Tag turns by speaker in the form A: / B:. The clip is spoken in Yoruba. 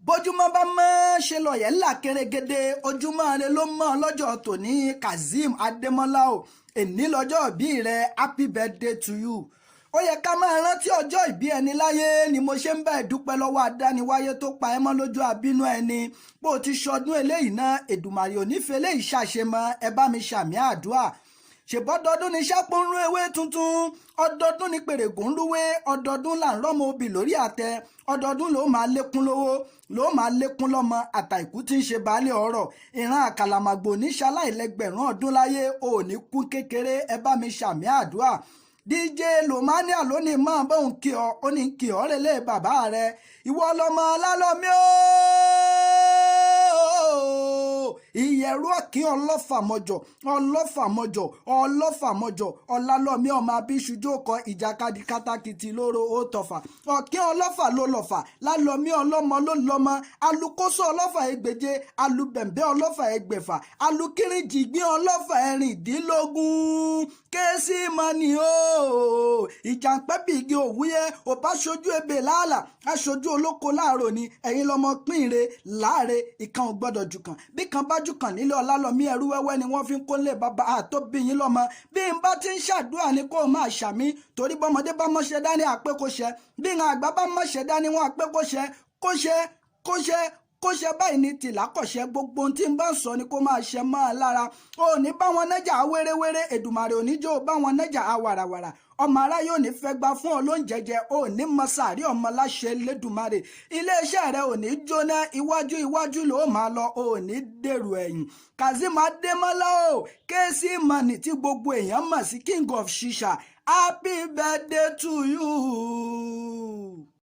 A: bójúmọ́ bá mọ́ ṣe lọ́yẹ̀ ńlá kérégede ojúmọ́ rẹ ló mọ́ lọ́jọ́ tòní Kazeem Adémọ́lá o èní lọ́jọ́ ìbí rẹ happy birthday to you. ó yẹ ká máa rántí ọjọ́ ìbí ẹni láyé ni mo ṣe ń bá dúpẹ́ lọ́wọ́ adániwáyé tó pa ẹ́ mọ́ lójú àbínú ẹni bó o ti ṣọdún eléyìí náà Èdùmàrè ò ní fi eléyìí ṣàṣemọ́ ẹ bá mi ṣàmì àdúrà ṣèbọ́dọọdún ní sápónrún ewé tuntun ọdọọdún ní pèrègùn rúwé ọdọọdún là ń rọ́mọ obì lórí àtẹ ọdọọdún ló máa lékún lówó ló máa lékún lọ́mọ àtàìkú tí ń ṣe baálé ọ̀rọ̀ ìran àkàlàmàgbò ní ṣaláìlẹ́gbẹ̀rún ọdún láyé ò ní kú kékeré ẹ bá mi ṣàmì àdúrà DJ Lomania lónìí máa bóun kí ọ ó ní kí ọ rẹ lé bàbá rẹ ìwọ ọlọmọ lálọmí ooo ìyẹ̀rú ọ̀kín ọlọ́fàmọ́jọ ọ̀làlọ́mí ọmọ abíṣujú ọkọ̀ ìjàkadì kátàkìtì lóró ó tọ̀fà ọ̀kín ọlọ́fà ló lọ́fà lálọ́mí ọlọ́mọ ló lọ́mọ alukóso ọlọ́fà ẹgbẹ̀je alubẹ̀m̀bẹ̀ ọlọ́fà ẹgbẹ̀fà alukíríjìgbín ọlọ́fà ẹ̀rìndínlógún késì mọ́ni ooo ìjàǹpẹ́bì igi òwúyẹ́ òbá ṣojú ebè láàlà aṣojú olóko láàrò ni ẹ̀yin lọ́mọ pínre láàre ìkan ò gbọ́dọ̀ jù kan bí kan bá jù kan nílé ọlálọ́mí ẹrú wẹ́wẹ́ ni wọ́n fi ń kólé bàbá àtòbíyín lọ́mọ bí n bá ti ń ṣàdúrà ni kó o máa ṣàmí torí bọ́mọdé bá mọ́ṣẹ́ dání àpékóṣẹ́ bí n àgbà bá mọ́ṣẹ́ dání wọn àpékóṣẹ́ kóṣẹ́ báyìí ní tìlákọ̀ṣẹ́ gbogbo ohun tí ń bá sọ ni kó máa ṣe mọ́ ọ lára ò ní bá wọn nájà wéréwéré Èdùmàrè oníjó bá wọn nájà wàràwàrà ọmọ aráyé ò ní fẹ́ gbà fún ọ lóúnjẹjẹ ò ní mọ sàárì ọmọ láṣẹ lẹ́dùmarè iléeṣẹ́ rẹ ò ní jóná iwájú ló máa lọ ò ní dèrò ẹ̀yìn Kazeem Adémọ́lá o Kcee Money tí gbogbo èèyàn mọ̀ sí King of Shisha happy birthday to you.